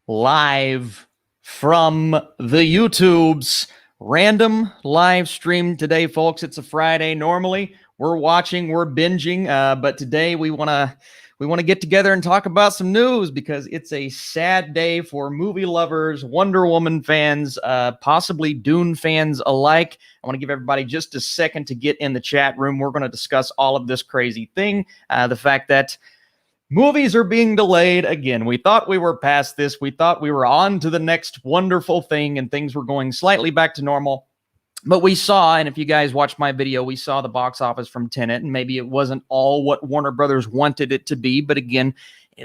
live from the YouTubes. Random live stream today, folks. It's a Friday. Normally, we're watching, we're binging, but today we want to get together and talk about some news because it's a sad day for movie lovers, Wonder Woman fans, possibly Dune fans alike. I want to give everybody just a second to get in the chat room. We're going to discuss all of this crazy thing, the fact that movies are being delayed again. We thought we were past this. We thought we were on to the next wonderful thing and things were going slightly back to normal. But we saw, and if you guys watched my video, we saw the box office from Tenet, and maybe it wasn't all what Warner Brothers wanted it to be. But again,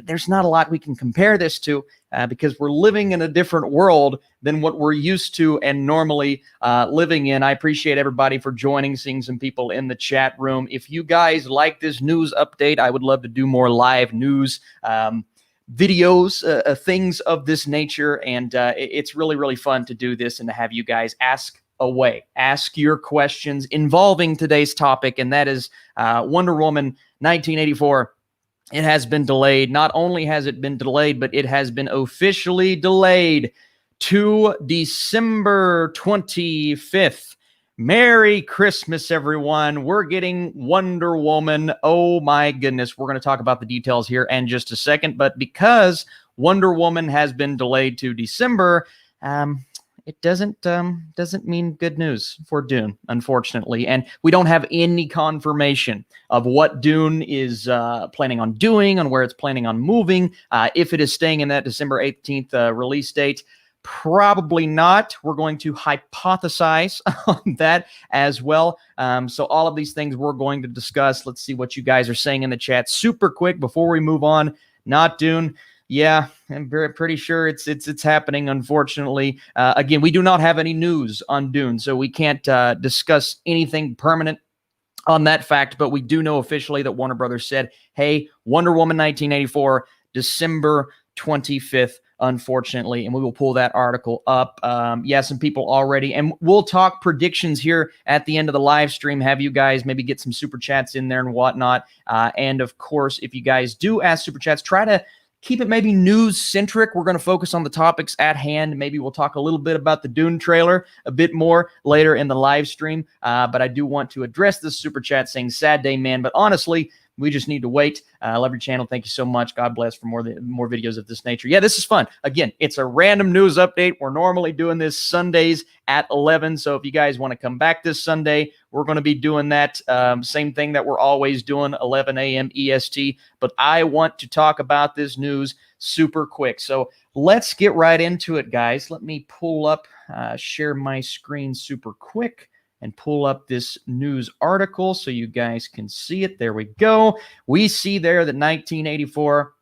there's not a lot we can compare this to because we're living in a different world than what we're used to and normally living in. I appreciate everybody for joining, seeing some people in the chat room. If you guys like this news update, I would love to do more live news videos, things of this nature. And it's really, really fun to do this and to have you guys ask away. Ask your questions involving today's topic, and that is Wonder Woman 1984. It has been delayed. Not only has it been delayed, but it has been officially delayed to December 25th. Merry Christmas, everyone. We're getting Wonder Woman. Oh my goodness. We're going to talk about the details here in just a second, but because Wonder Woman has been delayed to December, it doesn't mean good news for Dune, unfortunately. And we don't have any confirmation of what Dune is planning on doing, on where it's planning on moving. If it is staying in that December 18th release date, probably not. We're going to hypothesize on that as well. So all of these things we're going to discuss. Let's see what you guys are saying in the chat super quick before we move on. Not Dune. Yeah, I'm pretty sure it's happening, unfortunately. Again, we do not have any news on Dune, so we can't discuss anything permanent on that fact, but we do know officially that Warner Brothers said, hey, Wonder Woman 1984, December 25th, unfortunately, and we will pull that article up. Yeah, some people already, and we'll talk predictions here at the end of the live stream, have you guys maybe get some super chats in there and whatnot. And of course, if you guys do ask super chats, try to keep it maybe news-centric. We're going to focus on the topics at hand. Maybe we'll talk a little bit about the Dune trailer a bit more later in the live stream. But I do want to address this super chat saying, sad day, man. But honestly, we just need to wait. I love your channel. Thank you so much. God bless for more videos of this nature. Yeah, this is fun. Again, it's a random news update. We're normally doing this Sundays at 11. So if you guys want to come back this Sunday, we're going to be doing that same thing that we're always doing, 11 a.m. EST. But I want to talk about this news super quick. So let's get right into it, guys. Let me pull up, share my screen super quick and pull up this news article so you guys can see it. There we go. We see there that 1984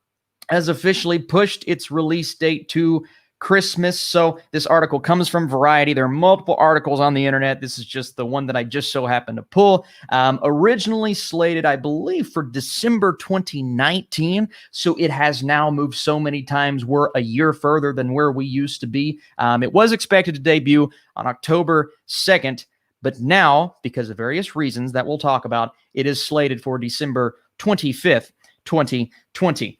has officially pushed its release date to Christmas. So this article comes from Variety. There are multiple articles on the internet. This is just the one that I just so happened to pull. Originally slated, I believe, for December 2019. So it has now moved so many times. We're a year further than where we used to be. It was expected to debut on October 2nd. But now, because of various reasons that we'll talk about, it is slated for December 25th, 2020.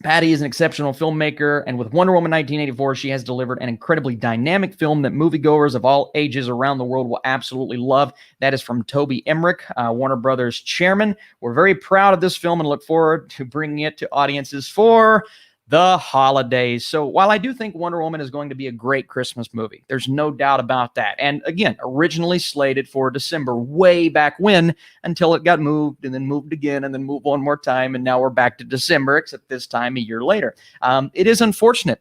Patty is an exceptional filmmaker, and with Wonder Woman 1984, she has delivered an incredibly dynamic film that moviegoers of all ages around the world will absolutely love. That is from Toby Emmerich, Warner Brothers chairman. We're very proud of this film and look forward to bringing it to audiences for the holidays. So while I do think Wonder Woman is going to be a great Christmas movie, there's no doubt about that. And again, originally slated for December way back when, until it got moved and then moved again and then moved one more time. And now we're back to December, except this time a year later. It is unfortunate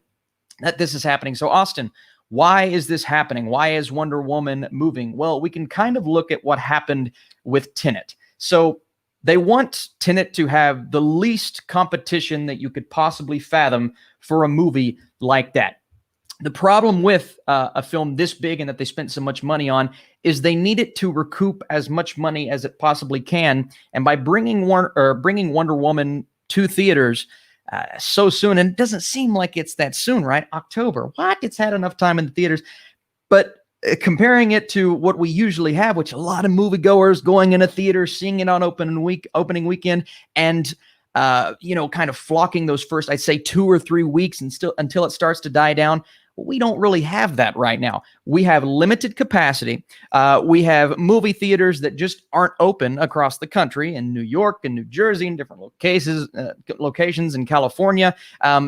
that this is happening. So Austin, why is this happening? Why is Wonder Woman moving? Well, we can kind of look at what happened with Tenet. So they want Tenet to have the least competition that you could possibly fathom for a movie like that. The problem with a film this big and that they spent so much money on is they need it to recoup as much money as it possibly can. And by bringing Wonder Woman to theaters so soon, and it doesn't seem like it's that soon, right? October. What? It's had enough time in the theaters. But comparing it to what we usually have, which a lot of moviegoers going in a theater, seeing it on opening weekend, and kind of flocking those first, I'd say 2 or 3 weeks and still until it starts to die down. We don't really have that right now. We have limited capacity. We have movie theaters that just aren't open across the country in New York and New Jersey and different locations in California.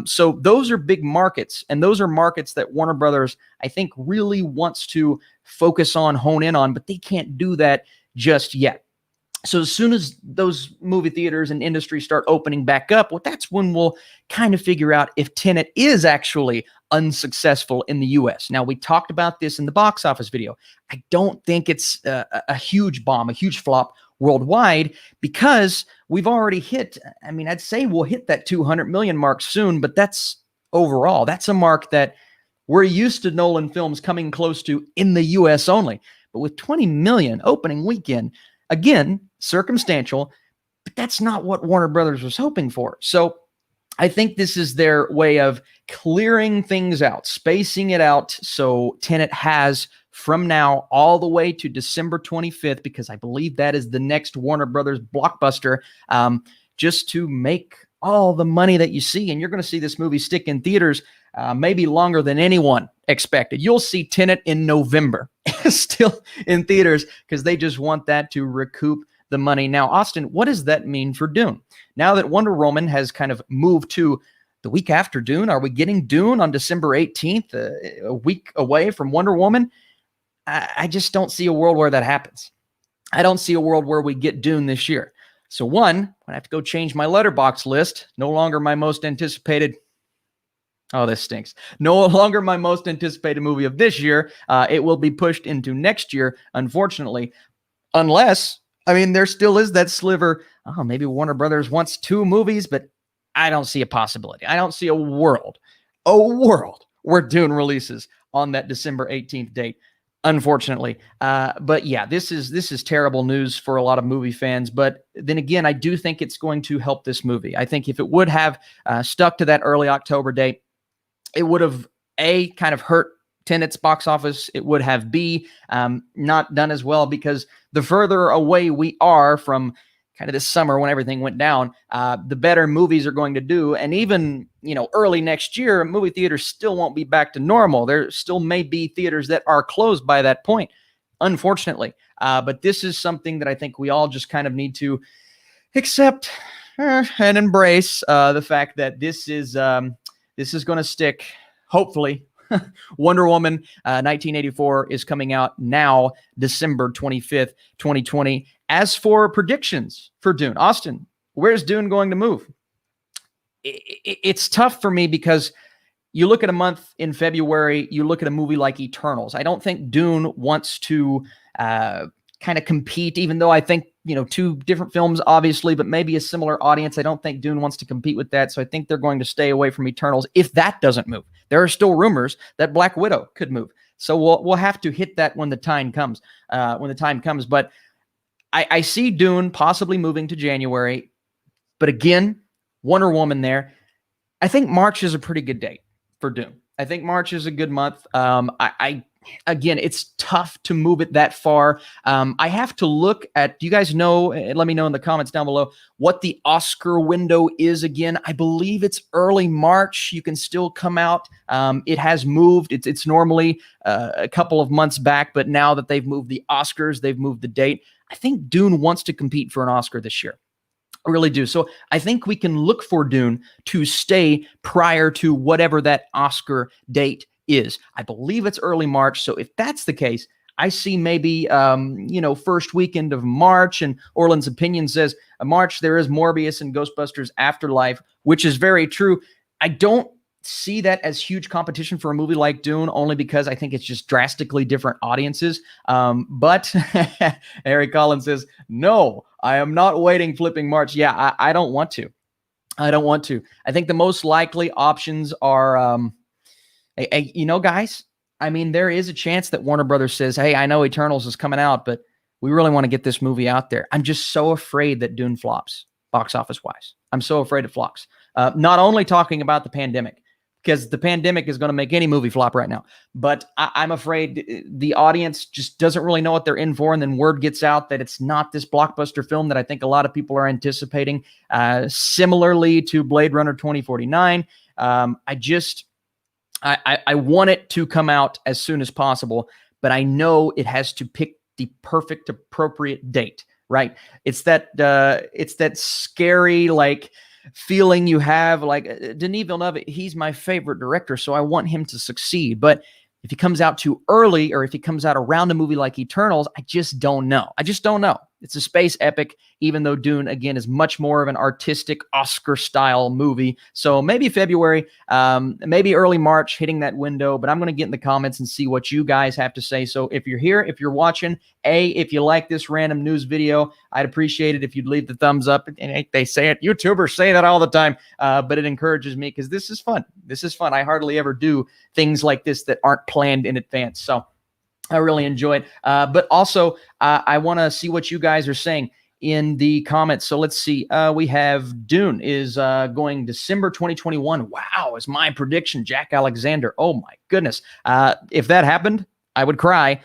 So those are big markets, and those are markets that Warner Brothers, I think, really wants to focus on, hone in on, but they can't do that just yet. So as soon as those movie theaters and industry start opening back up, well, that's when we'll kind of figure out if Tenet is actually unsuccessful in the US. Now, we talked about this in the box office video. I don't think it's a huge bomb, a huge flop worldwide, because we've already hit, I'd say we'll hit that 200 million mark soon, but that's overall. That's a mark that we're used to Nolan films coming close to in the US only. But with 20 million opening weekend, again, circumstantial, but that's not what Warner Brothers was hoping for. So I think this is their way of clearing things out, spacing it out. So Tenet has from now all the way to December 25th, because I believe that is the next Warner Brothers blockbuster, just to make all the money that you see. And you're going to see this movie stick in theaters maybe longer than anyone expected. You'll see Tenet in November still in theaters, because they just want that to recoup the money. Now, Austin, what does that mean for Dune? Now that Wonder Woman has kind of moved to the week after Dune, are we getting Dune on December 18th, a week away from Wonder Woman? I just don't see a world where that happens. I don't see a world where we get Dune this year. So one, I have to go change my letterbox list. No longer my most anticipated. Oh, this stinks. No longer my most anticipated movie of this year. It will be pushed into next year, unfortunately, unless, there still is that sliver. Oh, maybe Warner Brothers wants 2 movies, but I don't see a possibility. I don't see a world where Dune releases on that December 18th date, unfortunately. But yeah, this is terrible news for a lot of movie fans. But then again, I do think it's going to help this movie. I think if it would have stuck to that early October date, it would have A, kind of hurt Tenet's box office. It would have B, not done as well, because the further away we are from kind of this summer when everything went down, the better movies are going to do. And even, early next year, movie theaters still won't be back to normal. There still may be theaters that are closed by that point, unfortunately. But this is something that I think we all just kind of need to accept and embrace, the fact that this is going to stick, hopefully. Wonder Woman 1984 is coming out now, December 25th, 2020. As for predictions for Dune, Austin, where's Dune going to move? It's tough for me, because you look at a month in February, you look at a movie like Eternals. I don't think Dune wants to kind of compete, even though I think, 2 different films, obviously, but maybe a similar audience. I don't think Dune wants to compete with that. So I think they're going to stay away from Eternals if that doesn't move. There are still rumors that Black Widow could move. So we'll have to hit that when the time comes. But I see Dune possibly moving to January. But again, Wonder Woman there. I think March is a pretty good date for Dune. I think March is a good month. Again, it's tough to move it that far. I have to look at, do you guys know, let me know in the comments down below, what the Oscar window is again. I believe it's early March. You can still come out. It has moved. It's normally a couple of months back, but now that they've moved the Oscars, they've moved the date. I think Dune wants to compete for an Oscar this year. I really do. So I think we can look for Dune to stay prior to whatever that Oscar date is. I believe it's early March. So if that's the case, I see maybe, first weekend of March, and Orland's opinion says March, there is Morbius and Ghostbusters Afterlife, which is very true. I don't see that as huge competition for a movie like Dune, only because I think it's just drastically different audiences. But Harry Collins says, no, I am not waiting flipping March. Yeah, I don't want to. I think the most likely options are, guys, there is a chance that Warner Brothers says, hey, I know Eternals is coming out, but we really want to get this movie out there. I'm just so afraid that Dune flops, box office wise. I'm so afraid it flops. Not only talking about the pandemic, because the pandemic is going to make any movie flop right now. But I'm afraid the audience just doesn't really know what they're in for, and then word gets out that it's not this blockbuster film that I think a lot of people are anticipating. Similarly to Blade Runner 2049, I want it to come out as soon as possible, but I know it has to pick the perfect, appropriate date, right? It's that scary, like, feeling you have, like, Denis Villeneuve, he's my favorite director, so I want him to succeed. But if he comes out too early, or if he comes out around a movie like Eternals, I just don't know. It's a space epic, even though Dune, again, is much more of an artistic Oscar-style movie. So maybe February, maybe early March, hitting that window. But I'm going to get in the comments and see what you guys have to say. So if you're here, if you're watching, if you like this random news video, I'd appreciate it if you'd leave the thumbs up. And they say it. YouTubers say that all the time, but it encourages me because this is fun. This is fun. I hardly ever do things like this that aren't planned in advance. So I really enjoy it. But also, I want to see what you guys are saying in the comments. So let's see. We have Dune is going December 2021. Wow, is my prediction. Jack Alexander. Oh, my goodness. If that happened, I would cry.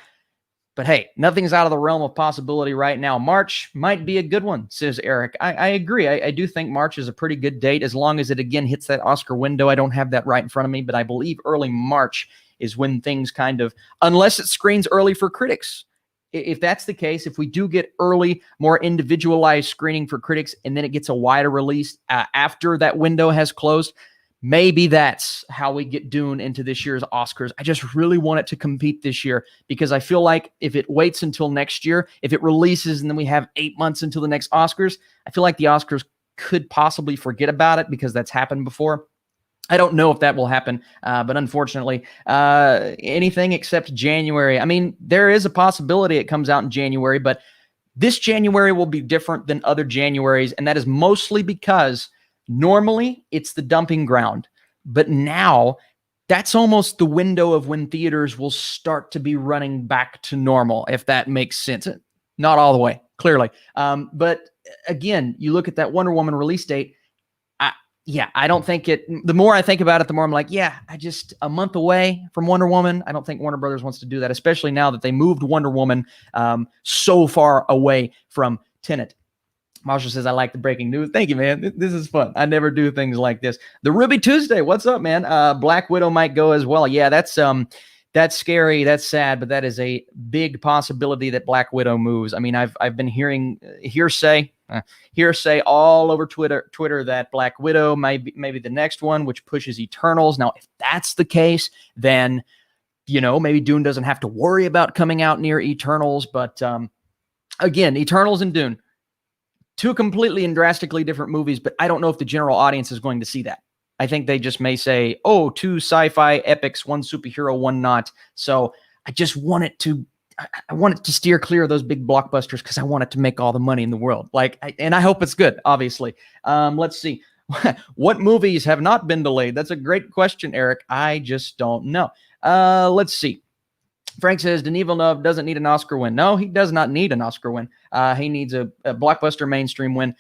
But hey, nothing's out of the realm of possibility right now. March might be a good one, says Eric. I agree. I do think March is a pretty good date, as long as it, again, hits that Oscar window. I don't have that right in front of me, but I believe early March is when things kind of, unless it screens early for critics. If that's the case, if we do get early, more individualized screening for critics, and then it gets a wider release after that window has closed, maybe that's how we get Dune into this year's Oscars. I just really want it to compete this year, because I feel like if it waits until next year, if it releases and then we have 8 months until the next Oscars, I feel like the Oscars could possibly forget about it, because that's happened before. I don't know if that will happen, but unfortunately, anything except January. I mean, there is a possibility it comes out in January, but this January will be different than other Januaries, and that is mostly because normally it's the dumping ground, but now that's almost the window of when theaters will start to be running back to normal, if that makes sense. Not all the way, clearly. But again, you look at that Wonder Woman release date, I don't think it, the more I think about it, the more I'm like, a month away from Wonder Woman. I don't think Warner Brothers wants to do that, especially now that they moved Wonder Woman so far away from Tenet. Marshall says, I like the breaking news. Thank you, man. This is fun. I never do things like this. The Ruby Tuesday. What's up, man? Black Widow might go as well. Yeah, that's scary. That's sad, but that is a big possibility that Black Widow moves. I mean, I've been hearing hearsay all over Twitter that Black Widow might be maybe the next one, which pushes Eternals. Now, if that's the case, then, maybe Dune doesn't have to worry about coming out near Eternals. But again, Eternals and Dune, two completely and drastically different movies, but I don't know if the general audience is going to see that. I think they just may say, oh, two sci-fi epics, one superhero, one not. So I just want it to steer clear of those big blockbusters, because I want it to make all the money in the world. And I hope it's good, obviously. Let's see. What movies have not been delayed? That's a great question, Eric. I just don't know. Let's see. Frank says, Denis Villeneuve doesn't need an Oscar win. No, he does not need an Oscar win. He needs a blockbuster mainstream win.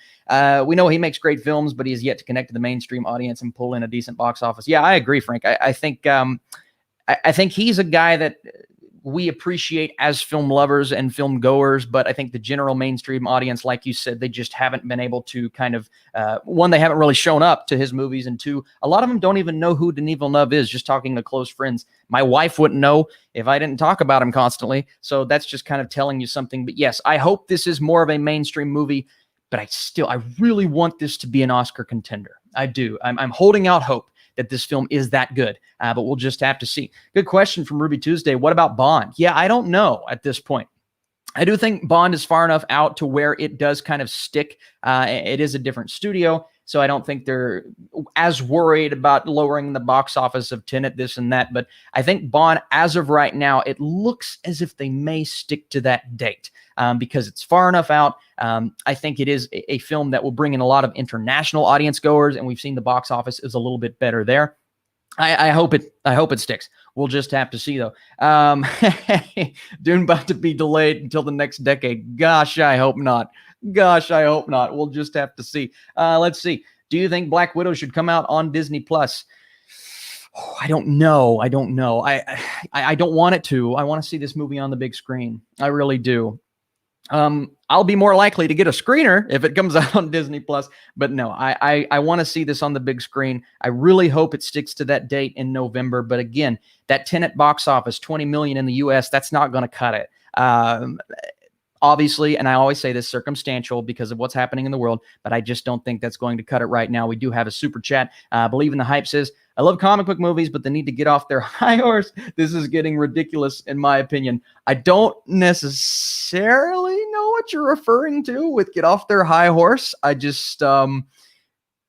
We know he makes great films, but he has yet to connect to the mainstream audience and pull in a decent box office. Yeah, I agree, Frank. I think he's a guy that we appreciate as film lovers and film goers, but I think the general mainstream audience, like you said, they just haven't been able to kind of, one, they haven't really shown up to his movies, and two, a lot of them don't even know who Denis Villeneuve is, just talking to close friends. My wife wouldn't know if I didn't talk about him constantly, so that's just kind of telling you something. But yes, I hope this is more of a mainstream movie, but I really want this to be an Oscar contender. I do. I'm holding out hope that this film is that good, but we'll just have to see. Good question from Ruby Tuesday. What about Bond? Yeah, I don't know at this point. I do think Bond is far enough out to where it does kind of stick. It is a different studio, so I don't think they're as worried about lowering the box office of Tenet, this and that. But I think Bond, as of right now, it looks as if they may stick to that date because it's far enough out. I think it is a film that will bring in a lot of international audience goers, and we've seen the box office is a little bit better there. I hope it sticks. We'll just have to see, though. Dune about to be delayed until the next decade. Gosh, I hope not. We'll just have to see. Let's see. Do you think Black Widow should come out on Disney Plus? I don't know. I don't know. I don't want it to. I want to see this movie on the big screen. I really do. I'll be more likely to get a screener if it comes out on Disney Plus, but no, I want to see this on the big screen. I really hope it sticks to that date in November. But again, that Tenet box office, 20 million in the US, that's not going to cut it. Obviously, and I always say this, circumstantial because of what's happening in the world, but I just don't think that's going to cut it right now. We do have a super chat. Believe in the Hype says, I love comic book movies, but they need to get off their high horse. This is getting ridiculous, in my opinion. I don't necessarily know what you're referring to with get off their high horse. I just, I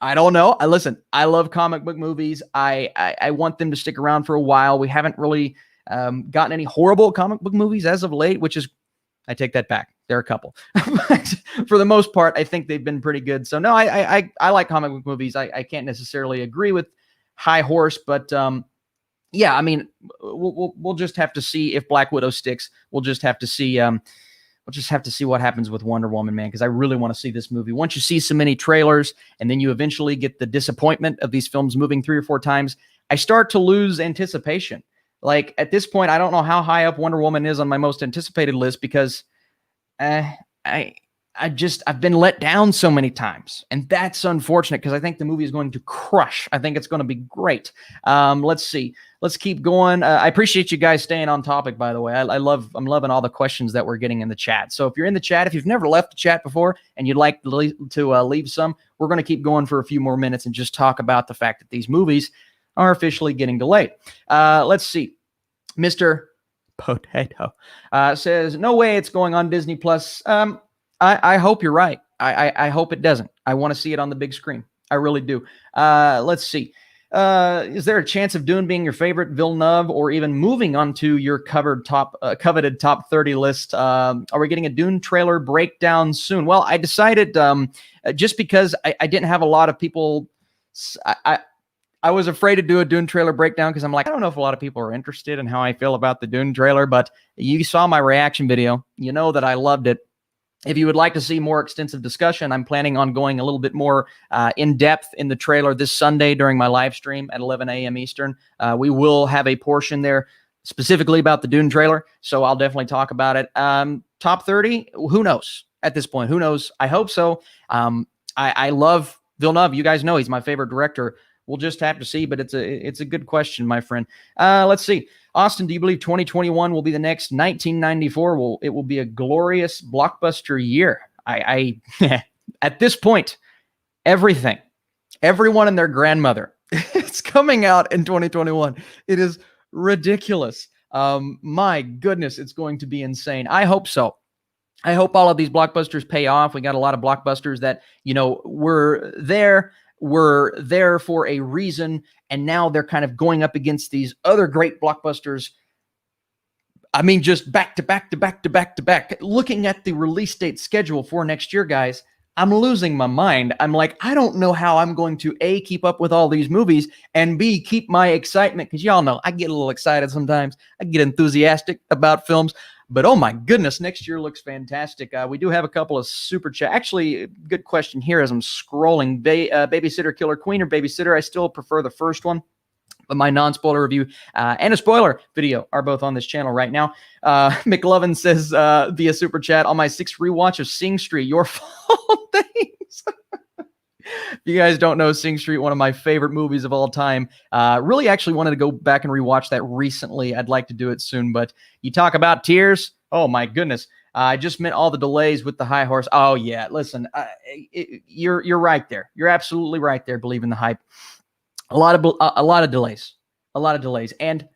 don't know. Listen, I love comic book movies. I want them to stick around for a while. We haven't really gotten any horrible comic book movies as of late, which is, I take that back. There are a couple. But for the most part, I think they've been pretty good. So no, I like comic book movies. I can't necessarily agree with high horse, but yeah, I mean, we'll just have to see if Black Widow sticks. We'll just have to see. We'll just have to see what happens with Wonder Woman, man, because I really want to see this movie. Once you see so many trailers and then you eventually get the disappointment of these films moving 3 or 4 times, I start to lose anticipation. Like at this point, I don't know how high up Wonder Woman is on my most anticipated list because I've been let down so many times, and that's unfortunate because I think the movie is going to crush. I think it's going to be great. Let's see. Let's keep going. I appreciate you guys staying on topic, by the way. I'm loving all the questions that we're getting in the chat. So if you're in the chat, if you've never left the chat before and you'd like to leave some, we're going to keep going for a few more minutes and just talk about the fact that these movies are officially getting delayed. Let's see. Mr. Potato says, no way it's going on Disney Plus. I hope you're right. I hope it doesn't. I want to see it on the big screen. I really do. Let's see. Is there a chance of Dune being your favorite, Villeneuve, or even moving onto your coveted top 30 list? Are we getting a Dune trailer breakdown soon? Well, I decided just because I didn't have a lot of people. I was afraid to do a Dune trailer breakdown because I'm like, I don't know if a lot of people are interested in how I feel about the Dune trailer, but you saw my reaction video. You know that I loved it. If you would like to see more extensive discussion, I'm planning on going a little bit more in depth in the trailer this Sunday during my live stream at 11 a.m. Eastern. We will have a portion there specifically about the Dune trailer, so I'll definitely talk about it. Top 30, who knows at this point? Who knows? I hope so. I love Villeneuve. You guys know he's my favorite director. We'll just have to see, but it's a good question, my friend. Let's see. Austin, do you believe 2021 will be the next 1994? It will be a glorious blockbuster year. I at this point, everyone and their grandmother, it's coming out in 2021. It is ridiculous. My goodness, it's going to be insane. I hope so. I hope all of these blockbusters pay off. We got a lot of blockbusters that, were there for a reason, and now they're kind of going up against these other great blockbusters. I mean, just back to back to back to back to back. Looking at the release date schedule for next year, guys, I'm losing my mind. I'm like, I don't know how I'm going to A, keep up with all these movies, and B, keep my excitement, because y'all know I get a little excited sometimes. I get enthusiastic about films. But oh my goodness, next year looks fantastic. We do have a couple of super chat. Actually, good question here as I'm scrolling. Babysitter Killer Queen or Babysitter? I still prefer the first one. But my non-spoiler review and a spoiler video are both on this channel right now. McLovin says via super chat, on my 6th rewatch of Sing Street, your fault. Thanks. If you guys don't know Sing Street, one of my favorite movies of all time. Really actually wanted to go back and rewatch that recently. I'd like to do it soon, but you talk about tears. Oh my goodness. I just meant all the delays with the high horse. Oh yeah. Listen, you're right there. You're absolutely right there. Believe in the hype. A lot of delays. And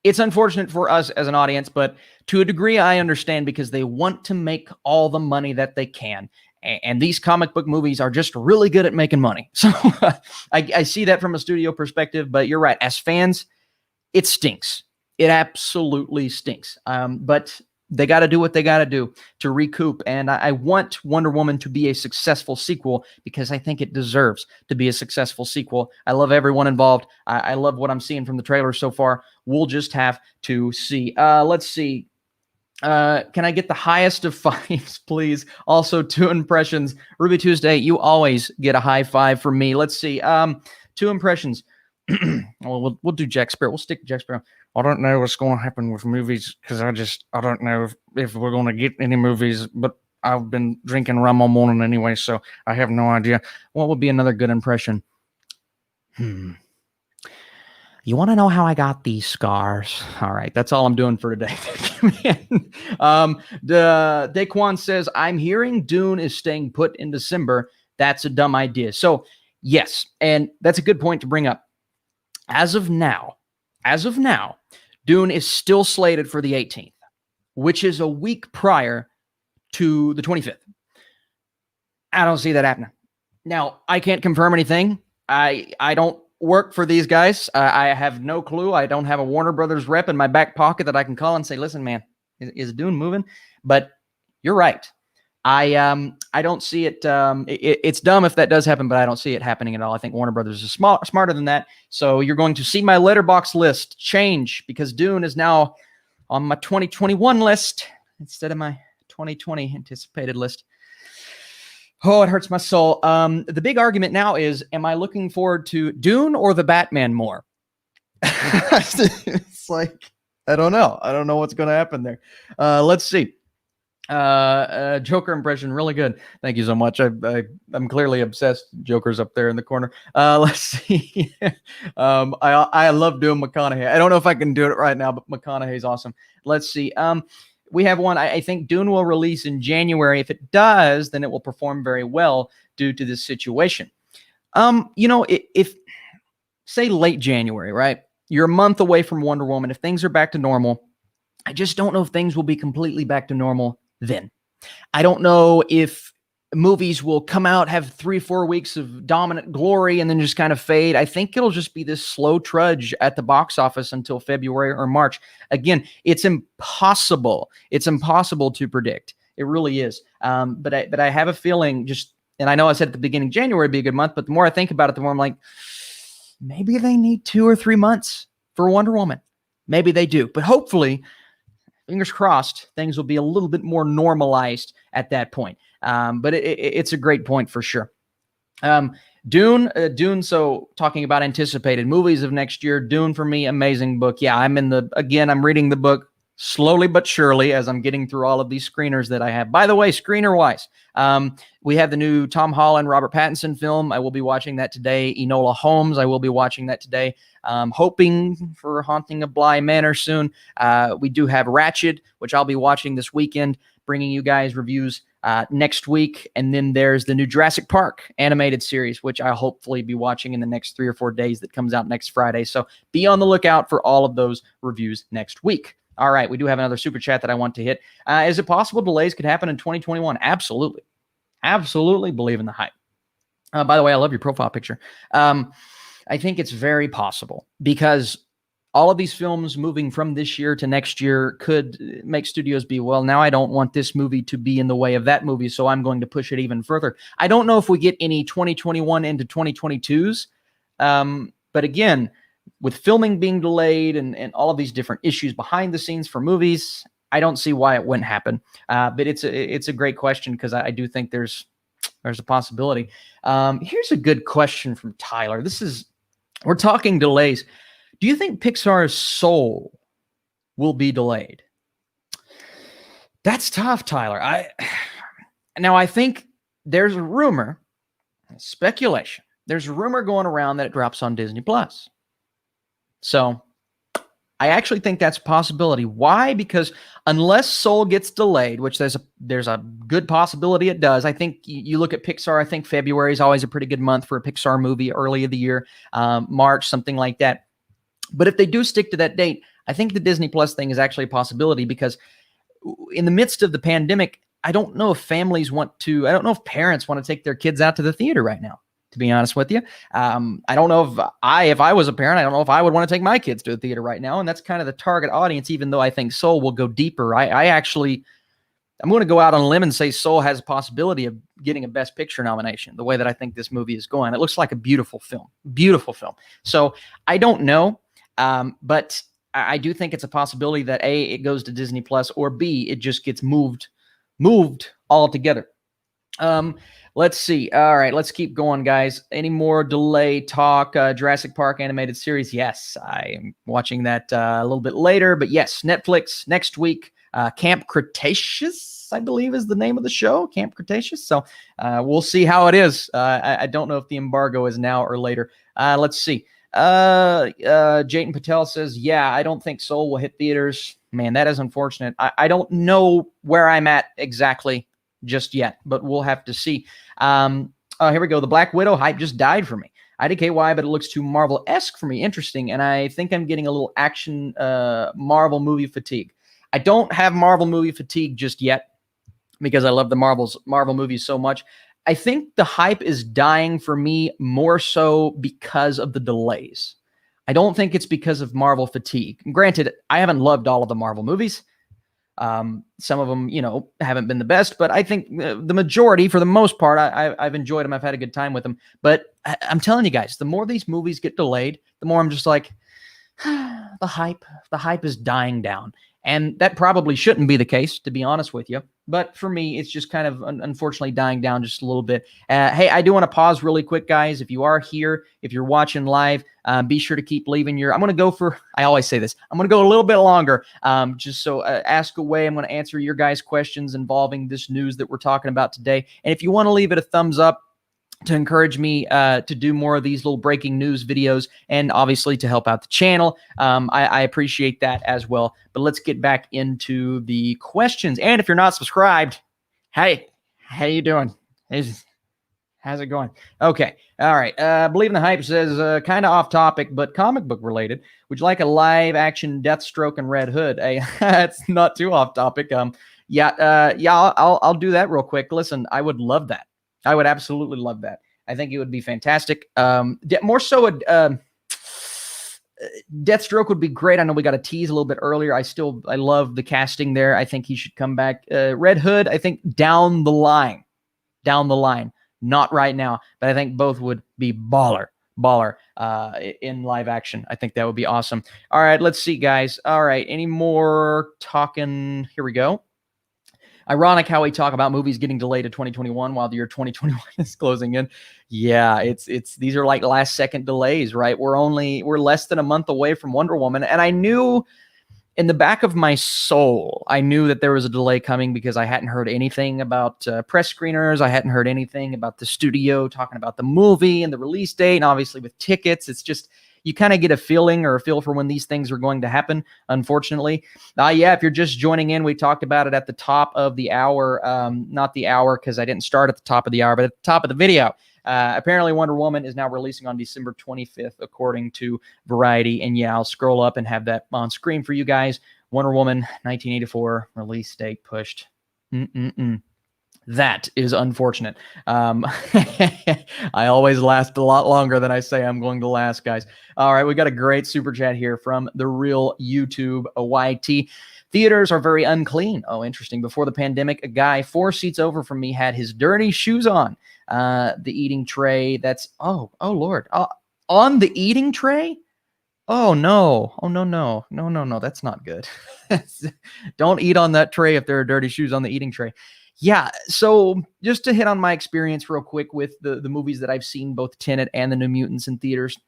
it's unfortunate for us as an audience, but to a degree, I understand because they want to make all the money that they can. And these comic book movies are just really good at making money. So I see that from a studio perspective, but you're right. As fans, it stinks. It absolutely stinks. But they got to do what they got to do to recoup. And I want Wonder Woman to be a successful sequel because I think it deserves to be a successful sequel. I love everyone involved. I love what I'm seeing from the trailer so far. We'll just have to see. Let's see. Can I get the highest of 5s, please? Also, 2 impressions. Ruby Tuesday, you always get a high 5 from me. Let's see. 2 impressions. well, we'll do Jack Sparrow. We'll stick to Jack Sparrow. I don't know what's going to happen with movies because I don't know if we're going to get any movies, but I've been drinking rum all morning anyway, so I have no idea. What would be another good impression? You want to know how I got these scars? All right, that's all I'm doing for today. Daquan says, I'm hearing Dune is staying put in December. That's a dumb idea. So, yes, and that's a good point to bring up. As of now, Dune is still slated for the 18th, which is a week prior to the 25th. I don't see that happening. Now, I can't confirm anything. I don't work for these guys. I have no clue. I don't have a Warner Brothers rep in my back pocket that I can call and say, listen, man, is Dune moving? But you're right. I don't see it. It's dumb if that does happen, but I don't see it happening at all. I think Warner Brothers is smarter than that. So you're going to see my letterbox list change because Dune is now on my 2021 list instead of my 2020 anticipated list. Oh, it hurts my soul. The big argument now is, am I looking forward to Dune or the Batman more? It's like, I don't know. I don't know what's going to happen there. Let's see. Joker impression, really good. Thank you so much. I'm clearly obsessed. Joker's up there in the corner. Let's see. I love doing McConaughey. I don't know if I can do it right now, but McConaughey's awesome. Let's see. We have one. I think Dune will release in January. If it does, then it will perform very well due to this situation. If say late January, right? You're a month away from Wonder Woman. If things are back to normal, I just don't know if things will be completely back to normal then. I don't know if movies will come out, have 3-4 weeks of dominant glory, and then just kind of fade. I think it'll just be this slow trudge at the box office until February or March. Again, it's impossible. It's impossible to predict. It really is. But I have a feeling and I know I said at the beginning, January would be a good month, but the more I think about it, the more I'm like, maybe they need 2 or 3 months for Wonder Woman. Maybe they do. But hopefully, fingers crossed, things will be a little bit more normalized at that point. But it's a great point for sure. Dune. So talking about anticipated movies of next year, Dune for me, amazing book. Yeah, I'm reading the book slowly but surely as I'm getting through all of these screeners that I have. By the way, screener wise, we have the new Tom Holland, Robert Pattinson film. I will be watching that today. Enola Holmes, I will be watching that today. Hoping for Haunting of Bly Manor soon. We do have Ratched, which I'll be watching this weekend, bringing you guys reviews next week. And then there's the new Jurassic Park animated series, which I'll hopefully be watching in the next 3 or 4 days that comes out next Friday. So be on the lookout for all of those reviews next week. All right, we do have another super chat that I want to hit. Is it possible delays could happen in 2021? Absolutely. Absolutely believe in the hype. By the way, I love your profile picture. I think it's very possible because all of these films moving from this year to next year could make studios be, well, now I don't want this movie to be in the way of that movie, so I'm going to push it even further. I don't know if we get any 2021 into 2022s, but again, with filming being delayed and all of these different issues behind the scenes for movies, I don't see why it wouldn't happen. But it's a great question because I do think there's a possibility. Here's a good question from Tyler. We're talking delays. Do you think Pixar's Soul will be delayed? That's tough, Tyler. I think there's a rumor, speculation. There's a rumor going around that it drops on Disney Plus. So I actually think that's a possibility. Why? Because unless Soul gets delayed, which there's a good possibility it does. I think you look at Pixar, I think February is always a pretty good month for a Pixar movie, early of the year, March, something like that. But if they do stick to that date, I think the Disney Plus thing is actually a possibility because in the midst of the pandemic, I don't know if parents want to take their kids out to the theater right now, to be honest with you. I don't know if I was a parent, I don't know if I would want to take my kids to the theater right now. And that's kind of the target audience, even though I think Soul will go deeper. I'm going to go out on a limb and say Soul has a possibility of getting a Best Picture nomination, the way that I think this movie is going. It looks like a beautiful film. So I don't know, but I do think it's a possibility that A, it goes to Disney Plus, or B, it just gets moved altogether. Let's see. All right, let's keep going, guys. Any more delay talk? Jurassic Park animated series. Yes, I am watching that a little bit later, but yes, Netflix next week. Camp Cretaceous, I believe, is the name of the show. Camp Cretaceous. So we'll see how it is. I don't know if the embargo is now or later. Let's see. Jayden Patel says, yeah, I don't think Soul will hit theaters. Man, that is unfortunate. I don't know where I'm at exactly just yet, but we'll have to see. Here we go. The Black Widow hype just died for me. IDKY, but it looks too Marvel-esque for me. Interesting. And I think I'm getting a little action Marvel movie fatigue. I don't have Marvel movie fatigue just yet because I love the Marvel movies so much. I think the hype is dying for me more so because of the delays. I don't think it's because of Marvel fatigue. Granted, I haven't loved all of the Marvel movies. Some of them, haven't been the best, but I think the majority, for the most part, I've enjoyed them. I've had a good time with them. But I'm telling you guys, the more these movies get delayed, the more I'm just like, the hype is dying down. And that probably shouldn't be the case, to be honest with you. But for me, it's just kind of unfortunately dying down just a little bit. Hey, I do want to pause really quick, guys. If you are here, if you're watching live, be sure to keep leaving your, I'm going to go for, I always say this, I'm going to go a little bit longer. Just so ask away. I'm going to answer your guys' questions involving this news that we're talking about today. And if you want to leave it a thumbs up, to encourage me to do more of these little breaking news videos and obviously to help out the channel. I appreciate that as well. But let's get back into the questions. And if you're not subscribed, hey, how you doing? How's it going? Okay. All right. Believe in the Hype says, kind of off topic, but comic book related. Would you like a live action Deathstroke and Red Hood? Hey, it's not too off topic. I'll do that real quick. Listen, I would love that. I would absolutely love that. I think it would be fantastic. More so, Deathstroke would be great. I know we got a tease a little bit earlier. I love the casting there. I think he should come back. Red Hood, I think down the line, not right now, but I think both would be baller in live action. I think that would be awesome. All right, let's see, guys. All right, any more talking? Here we go. Ironic how we talk about movies getting delayed to 2021 while the year 2021 is closing in. Yeah, it's these are like last second delays, right? We're less than a month away from Wonder Woman, and I knew in the back of my soul, I knew that there was a delay coming because I hadn't heard anything about press screeners. I hadn't heard anything about the studio talking about the movie and the release date, and obviously with tickets, it's just you kind of get a feeling or a feel for when these things are going to happen, unfortunately. Yeah, if you're just joining in, we talked about it at the top of the hour. Not the hour because I didn't start at the top of the hour, but at the top of the video. Apparently, Wonder Woman is now releasing on December 25th, according to Variety. And yeah, I'll scroll up and have that on screen for you guys. Wonder Woman, 1984, release date pushed. That is unfortunate. I always last a lot longer than I say I'm going to last, guys. All right, we got a great super chat here from the real YouTube YT. Theaters are very unclean. Oh, interesting. Before the pandemic, a guy 4 seats over from me had his dirty shoes on. The eating tray. That's oh Lord. On the eating tray. Oh no. No. That's not good. Don't eat on that tray if there are dirty shoes on the eating tray. Yeah, so just to hit on my experience real quick with the movies that I've seen, both Tenet and the New Mutants in theaters,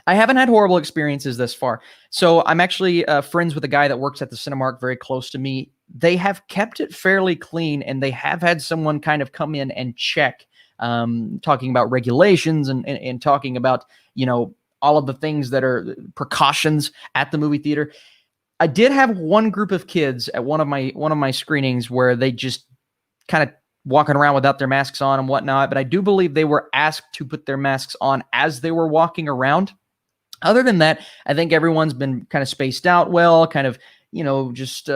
I haven't had horrible experiences thus far. So I'm actually friends with a guy that works at the Cinemark very close to me. They have kept it fairly clean, and they have had someone kind of come in and check, talking about regulations and talking about, all of the things that are precautions at the movie theater. I did have one group of kids at one of my screenings where they just kind of walking around without their masks on and whatnot, but I do believe they were asked to put their masks on as they were walking around. Other than that, I think everyone's been kind of spaced out well, kind of, just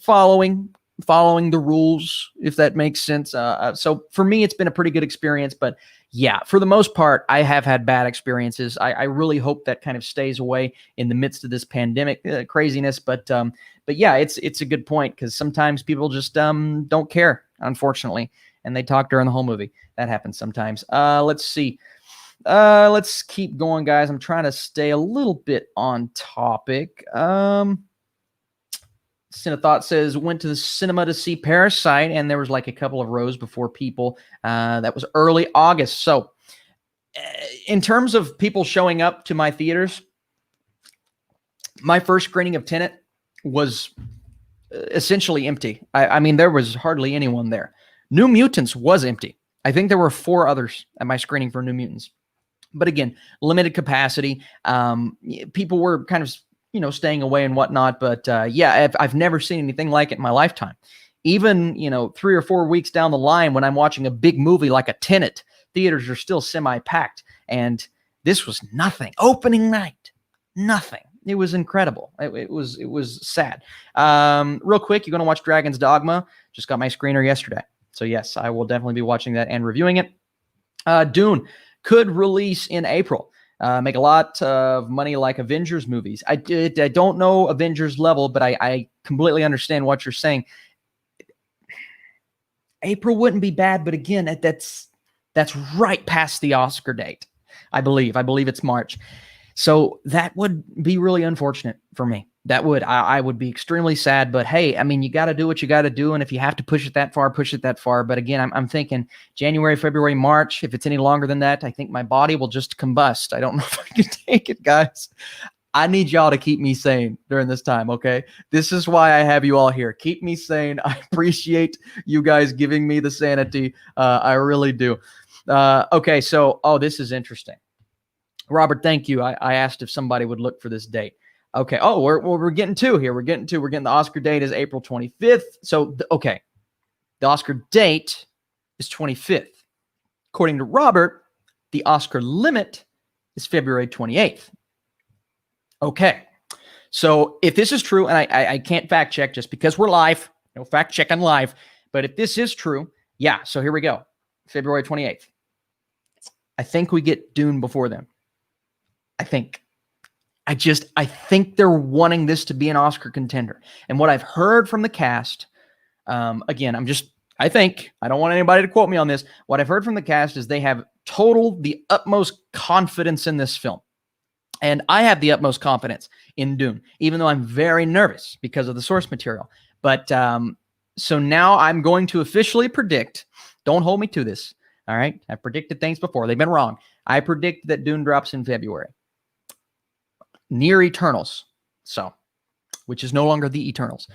following the rules, if that makes sense. So for me, it's been a pretty good experience, but yeah, for the most part, I have had bad experiences. I really hope that kind of stays away in the midst of this pandemic craziness. But yeah, it's a good point because sometimes people just don't care, unfortunately, and they talk during the whole movie. That happens sometimes. Let's see. Let's keep going, guys. I'm trying to stay a little bit on topic. Cinethought says, went to the cinema to see Parasite, and there was like a couple of rows before people. That was early August. So in terms of people showing up to my theaters, my first screening of Tenet was essentially empty. I mean, there was hardly anyone there. New Mutants was empty. I think there were 4 others at my screening for New Mutants. But again, limited capacity. People were kind of, staying away and whatnot. But yeah, I've never seen anything like it in my lifetime. Even, 3 or 4 weeks down the line, when I'm watching a big movie like a Tenet, theaters are still semi-packed. And this was nothing. Opening night, nothing. It was incredible. It was sad. Real quick, you're going to watch Dragon's Dogma. Just got my screener yesterday. So yes, I will definitely be watching that and reviewing it. Dune could release in April. Make a lot of money like Avengers movies. I don't know Avengers level, but I completely understand what you're saying. April wouldn't be bad, but again, that's right past the Oscar date. I believe it's March. So that would be really unfortunate for me. That would. I would be extremely sad, but hey, I mean, you got to do what you got to do. And if you have to push it that far, push it that far. But again, I'm thinking January, February, March. If it's any longer than that, I think my body will just combust. I don't know if I can take it, guys. I need y'all to keep me sane during this time, okay? This is why I have you all here. Keep me sane. I appreciate you guys giving me the sanity. I really do. Okay, so, this is interesting. Robert, thank you. I asked if somebody would look for this date. Okay. Oh, we're getting 2 here. We're getting the Oscar date is April 25th. So, okay. The Oscar date is 25th. According to Robert, the Oscar limit is February 28th. Okay. So if this is true, and I can't fact check just because we're live, no fact checking live, but if this is true, yeah. So here we go. February 28th. I think we get Dune before then. I think they're wanting this to be an Oscar contender. And what I've heard from the cast, again, I don't want anybody to quote me on this. What I've heard from the cast is they have the utmost confidence in this film. And I have the utmost confidence in Dune, even though I'm very nervous because of the source material. But so now I'm going to officially predict, don't hold me to this. All right. I've predicted things before. They've been wrong. I predict that Dune drops in February. Near Eternals, which is no longer the Eternals.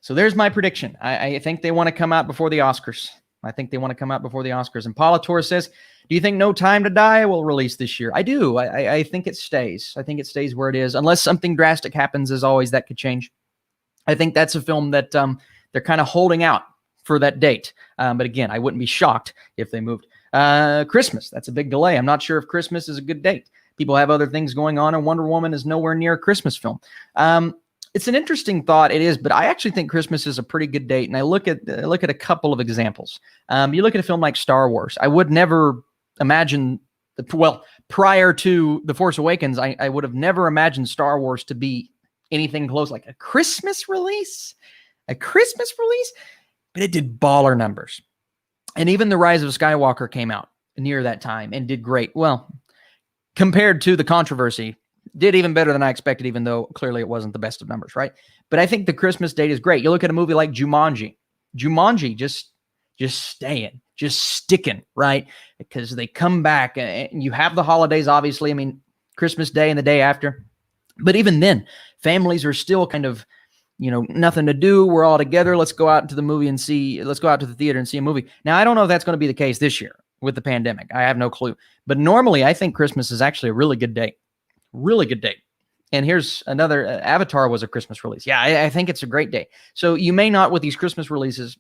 So there's my prediction. I think they want to come out before the Oscars. And Paula Torres says, do you think No Time to Die will release this year? I do. I think it stays. I think it stays where it is. Unless something drastic happens, as always, that could change. I think that's a film that they're kind of holding out for that date. But again, I wouldn't be shocked if they moved. Christmas, that's a big delay. I'm not sure if Christmas is a good date. People have other things going on, and Wonder Woman is nowhere near a Christmas film. It's an interesting thought. It is, but I actually think Christmas is a pretty good date. And I look at a couple of examples. You look at a film like Star Wars. I would never imagine, prior to The Force Awakens, I would have never imagined Star Wars to be anything close, like a Christmas release. But it did baller numbers. And even The Rise of Skywalker came out near that time and did great. Well, compared to the controversy, did even better than I expected, even though clearly it wasn't the best of numbers, right? But I think the Christmas date is great. You look at a movie like Jumanji, just sticking, right? Because they come back and you have the holidays, obviously. I mean, Christmas Day and the day after. But even then, families are still kind of, nothing to do. We're all together. Let's go out to the theater and see a movie. Now, I don't know if that's going to be the case this year with the pandemic. I have no clue. But normally, I think Christmas is actually a really good date. Really good date. And here's another, Avatar was a Christmas release. Yeah, I think it's a great day. So you may not, with these Christmas releases,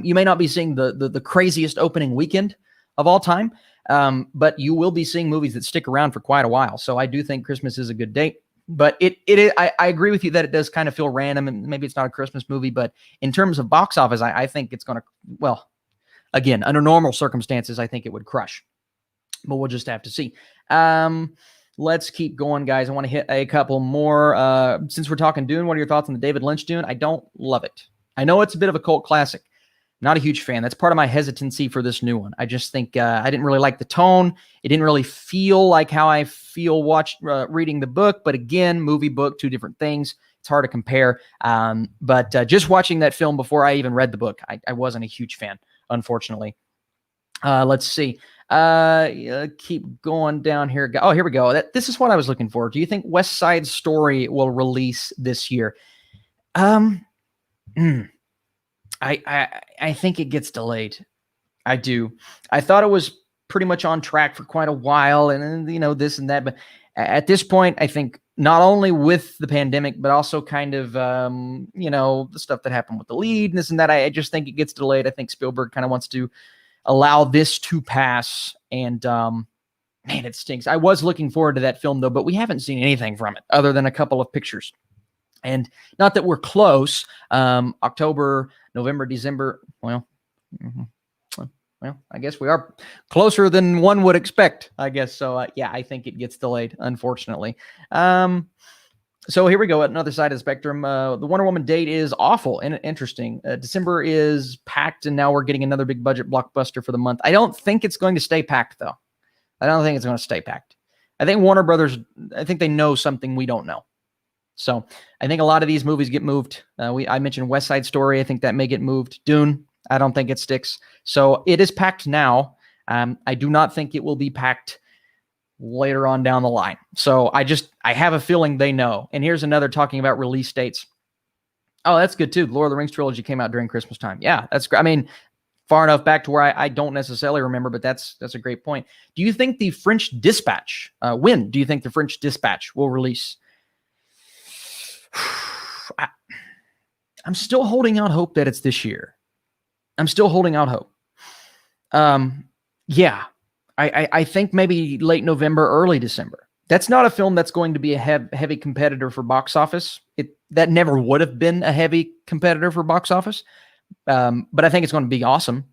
you may not be seeing the craziest opening weekend of all time, but you will be seeing movies that stick around for quite a while. So I do think Christmas is a good date. But I agree with you that it does kind of feel random, and maybe it's not a Christmas movie, but in terms of box office, I think it's going to, again, under normal circumstances, I think it would crush. But we'll just have to see. Let's keep going, guys. I want to hit a couple more. Since we're talking Dune, what are your thoughts on the David Lynch Dune? I don't love it. I know it's a bit of a cult classic. Not a huge fan. That's part of my hesitancy for this new one. I just think I didn't really like the tone. It didn't really feel like how I feel reading the book. But again, movie, book, two different things. It's hard to compare. But just watching that film before I even read the book, I wasn't a huge fan, unfortunately. Let's see. Keep going down here. Oh, here we go. This is what I was looking for. Do you think West Side Story will release this year? I think it gets delayed. I do. I thought it was pretty much on track for quite a while, and this and that. But at this point, I think not only with the pandemic, but also kind of the stuff that happened with the lead and this and that. I just think it gets delayed. I think Spielberg kind of wants to allow this to pass, and man, it stinks. I was looking forward to that film though, but we haven't seen anything from it other than a couple of pictures. And not that we're close. October, November, December. Well, I guess we are closer than one would expect, I guess. So, yeah, I think it gets delayed, unfortunately. So here we go at another side of the spectrum. The Wonder Woman date is awful and interesting. December is packed, and now we're getting another big budget blockbuster for the month. I don't think it's going to stay packed, though. I don't think it's going to stay packed. I think Warner Brothers, I think they know something we don't know. So I think a lot of these movies get moved. I mentioned West Side Story. I think that may get moved. Dune, I don't think it sticks. So it is packed now. I do not think it will be packed later on down the line. So I have a feeling they know. And here's another talking about release dates. Oh, that's good too. The Lord of the Rings trilogy came out during Christmas time. Yeah, that's great. I mean, far enough back to where I don't necessarily remember, but that's a great point. Do you think the French Dispatch, when do you think the French Dispatch will release? I'm still holding out hope that it's this year. I'm still holding out hope. Yeah. I think maybe late November, early December. That's not a film that's going to be a heavy competitor for box office. That never would have been a heavy competitor for box office. But I think it's going to be awesome.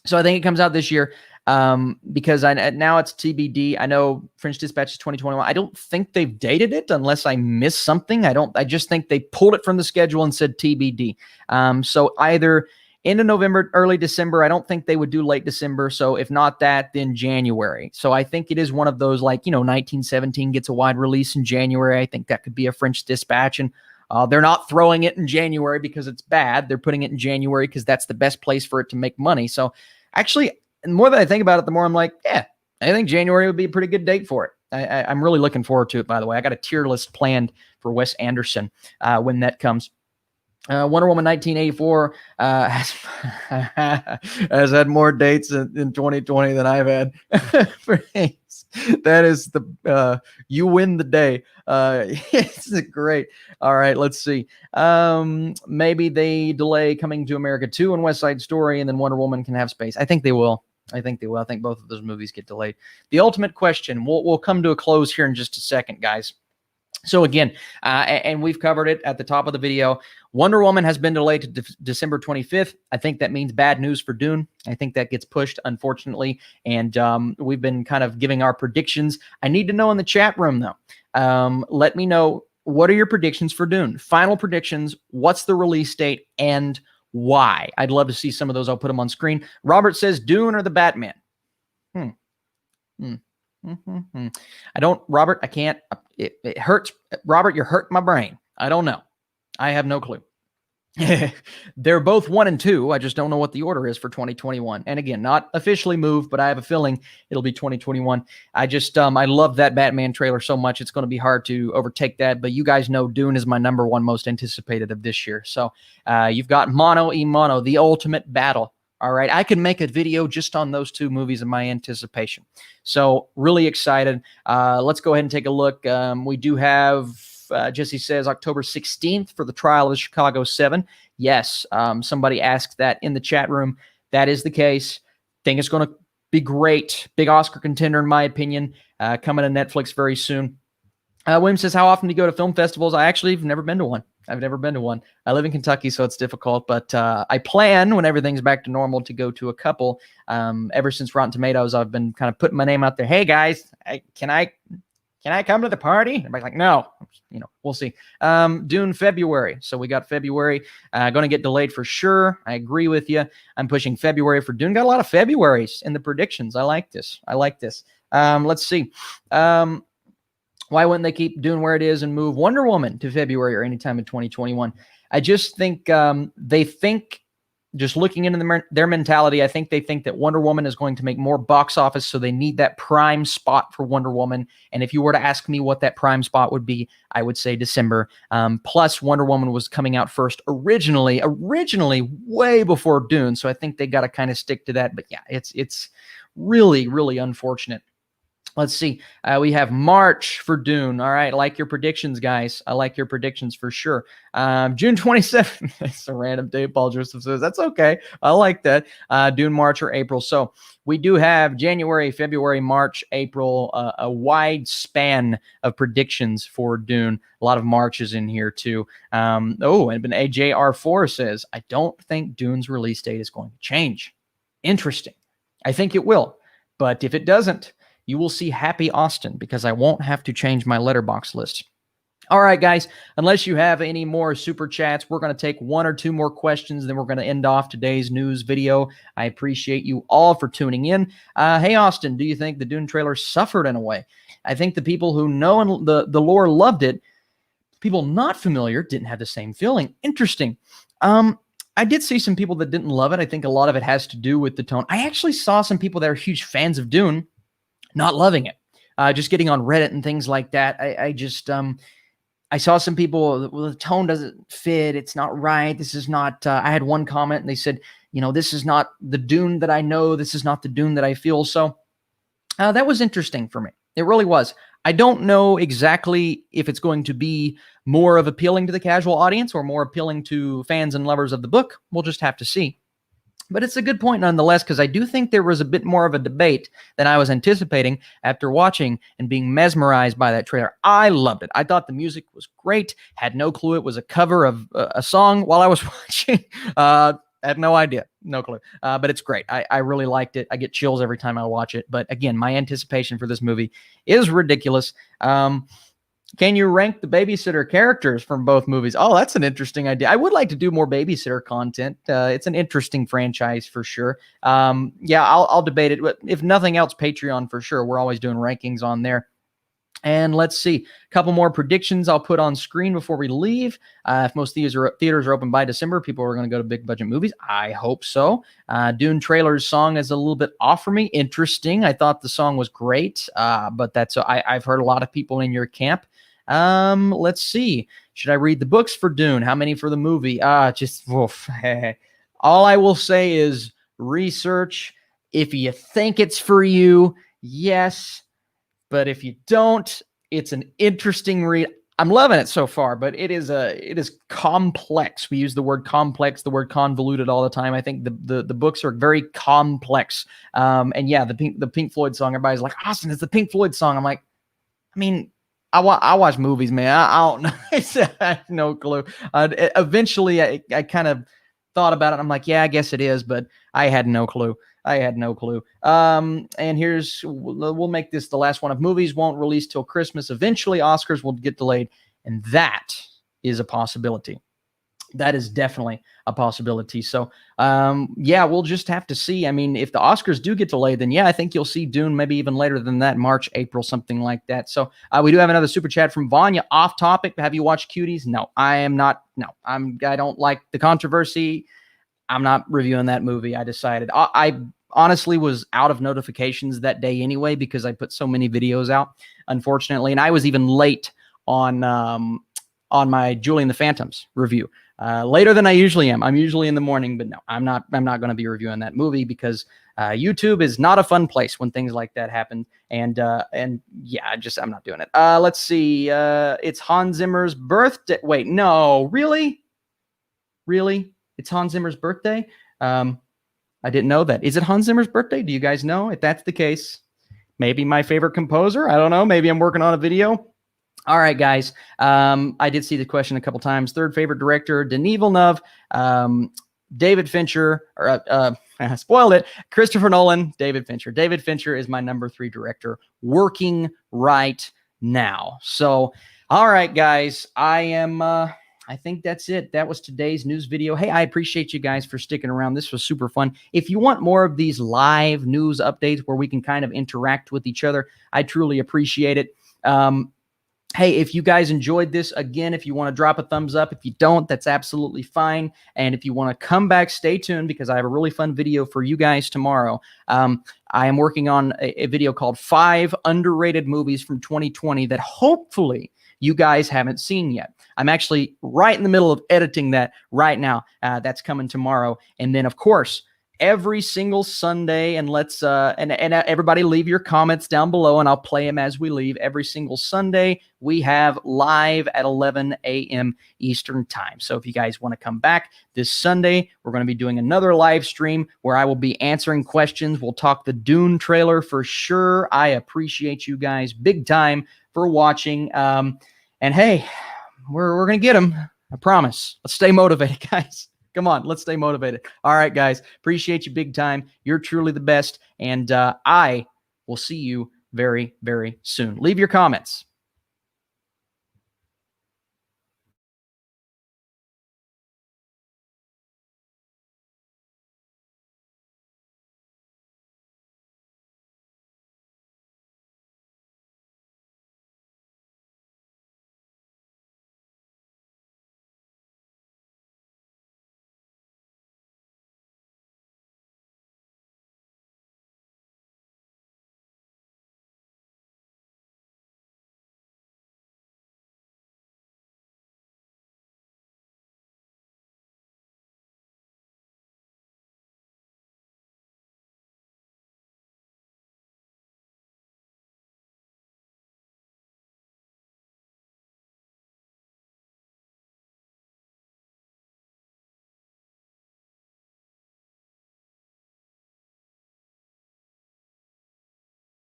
So I think it comes out this year because now it's TBD. I know French Dispatch is 2021. I don't think they've dated it unless I missed something. I just think they pulled it from the schedule and said TBD. So either end of November, early December. I don't think they would do late December. So if not that, then January. So I think it is one of those 1917 gets a wide release in January. I think that could be a French Dispatch. And they're not throwing it in January because it's bad. They're putting it in January because that's the best place for it to make money. So actually, the more that I think about it, the more I'm like, yeah, I think January would be a pretty good date for it. I'm really looking forward to it, by the way. I got a tier list planned for Wes Anderson when that comes. Wonder Woman 1984 has had more dates in 2020 than I've had. That is you win the day. It's great. All right, let's see. Maybe they delay Coming to America 2 and West Side Story, and then Wonder Woman can have space. I think they will. I think both of those movies get delayed. The ultimate question. We'll come to a close here in just a second, guys. So again, and we've covered it at the top of the video. Wonder Woman has been delayed to December 25th. I think that means bad news for Dune. I think that gets pushed, unfortunately. And we've been kind of giving our predictions. I need to know in the chat room, though. Let me know, what are your predictions for Dune? Final predictions. What's the release date and why? I'd love to see some of those. I'll put them on screen. Robert says Dune or the Batman. I don't, Robert, I can't, it hurts. Robert, you're hurting my brain. I don't know. I have no clue. They're both 1 and 2. I just don't know what the order is for 2021. And again, not officially moved, but I have a feeling it'll be 2021. I love that Batman trailer so much. It's going to be hard to overtake that, but you guys know Dune is my number one most anticipated of this year. So you've got Mono e Mono, the ultimate battle. All right, I can make a video just on those two movies in my anticipation. So really excited. Let's go ahead and take a look. We do have, Jesse says, October 16th for the trial of the Chicago 7. Yes, somebody asked that in the chat room. That is the case. Think it's going to be great. Big Oscar contender, in my opinion. Coming to Netflix very soon. William says, how often do you go to film festivals? I actually have never been to one. I live in Kentucky, so it's difficult, but I plan, when everything's back to normal, to go to a couple. Ever since Rotten Tomatoes, I've been kind of putting my name out there. Hey, guys, can I come to the party? Everybody's like, no. We'll see. Dune, February. So we got February. Going to get delayed for sure. I agree with you. I'm pushing February for Dune. Got a lot of Februarys in the predictions. I like this. Let's see. Why wouldn't they keep Dune where it is and move Wonder Woman to February or anytime in 2021? I just think they think, just looking into their mentality, I think they think that Wonder Woman is going to make more box office, so they need that prime spot for Wonder Woman. And if you were to ask me what that prime spot would be, I would say December. Plus, Wonder Woman was coming out first originally way before Dune, so I think they got to kind of stick to that. But yeah, it's really, really unfortunate. Let's see. We have March for Dune. All right. I like your predictions, guys. I like your predictions for sure. June 27th. That's a random date. Paul Joseph says, that's okay. I like that. Dune, March, or April. So we do have January, February, March, April, a wide span of predictions for Dune. A lot of Marches in here too. And AJR4 says, I don't think Dune's release date is going to change. Interesting. I think it will. But if it doesn't, you will see Happy Austin, because I won't have to change my letterbox list. All right, guys, unless you have any more super chats, we're going to take one or two more questions, then we're going to end off today's news video. I appreciate you all for tuning in. Hey, Austin, do you think the Dune trailer suffered in a way? I think the people who know the lore loved it. People not familiar didn't have the same feeling. Interesting. I did see some people that didn't love it. I think a lot of it has to do with the tone. I actually saw some people that are huge fans of Dune not loving it, just getting on Reddit and things like that. I saw some people, well, the tone doesn't fit. It's not right. This is not, I had one comment and they said, this is not the Dune that I know. This is not the Dune that I feel. So that was interesting for me. It really was. I don't know exactly if it's going to be more of appealing to the casual audience or more appealing to fans and lovers of the book. We'll just have to see. But it's a good point nonetheless, because I do think there was a bit more of a debate than I was anticipating after watching and being mesmerized by that trailer. I loved it. I thought the music was great. Had no clue it was a cover of a song while I was watching. I had no idea. No clue. But it's great. I really liked it. I get chills every time I watch it. But again, my anticipation for this movie is ridiculous. Can you rank the babysitter characters from both movies? Oh, that's an interesting idea. I would like to do more babysitter content. It's an interesting franchise for sure. Yeah, I'll debate it. But if nothing else, Patreon for sure. We're always doing rankings on there. And let's see, a couple more predictions I'll put on screen before we leave. If most theaters are open by December, people are going to go to big budget movies. I hope so. Dune trailer's song is a little bit off for me. Interesting. I thought the song was great, but I've heard a lot of people in your camp. Let's see. Should I read the books for Dune? How many for the movie? Just oof. All I will say is research. If you think it's for you, yes. But if you don't, it's an interesting read. I'm loving it so far, but it is complex. We use the word complex, the word convoluted all the time. I think the books are very complex. And yeah, the Pink Floyd song, everybody's like, Austin, it's the Pink Floyd song. I'm like, I mean, I watch movies, man. I don't know. I have no clue. Eventually, I kind of thought about it. I'm like, yeah, I guess it is, but I had no clue. And we'll make this the last one. Of movies won't release till Christmas. Eventually, Oscars will get delayed, and that is a possibility. That is definitely a possibility. So, yeah, we'll just have to see. I mean, if the Oscars do get delayed, then yeah, I think you'll see Dune maybe even later than that, March, April, something like that. So we do have another super chat from Vanya. Off topic. Have you watched Cuties? No, I am not. No, I don't like the controversy. I'm not reviewing that movie. I decided. I honestly was out of notifications that day anyway because I put so many videos out, unfortunately, and I was even late on my Julie and the Phantoms review. Later than I usually am. I'm usually in the morning, but no, I'm not going to be reviewing that movie because YouTube is not a fun place when things like that happen. And yeah, I'm not doing it. Let's see. It's Hans Zimmer's birthday. Wait, no, really? It's Hans Zimmer's birthday? I didn't know that. Is it Hans Zimmer's birthday? Do you guys know? If that's the case, maybe my favorite composer. I don't know. Maybe I'm working on a video. All right, guys. I did see the question a couple times. Third favorite director, Denis Villeneuve, David Fincher, or I spoiled it. Christopher Nolan, David Fincher. David Fincher is my number 3 director working right now. So, all right, guys. I think that's it. That was today's news video. Hey, I appreciate you guys for sticking around. This was super fun. If you want more of these live news updates where we can kind of interact with each other, I truly appreciate it. Hey, if you guys enjoyed this, again, if you want to drop a thumbs up, if you don't, that's absolutely fine. And if you want to come back, stay tuned, because I have a really fun video for you guys tomorrow. I am working on a video called 5 Underrated Movies from 2020 that hopefully you guys haven't seen yet. I'm actually right in the middle of editing that right now. That's coming tomorrow. And then, of course, every single Sunday, and let's and everybody leave your comments down below, and I'll play them as we leave. Every single Sunday we have live at 11 a.m. Eastern time. So if you guys want to come back this Sunday, we're going to be doing another live stream where I will be answering questions. We'll talk the Dune trailer for sure. I appreciate you guys big time for watching. And hey, we're going to get them. I promise. Let's stay motivated, guys. Come on, let's stay motivated. All right, guys. Appreciate you big time. You're truly the best. And I will see you very, very soon. Leave your comments.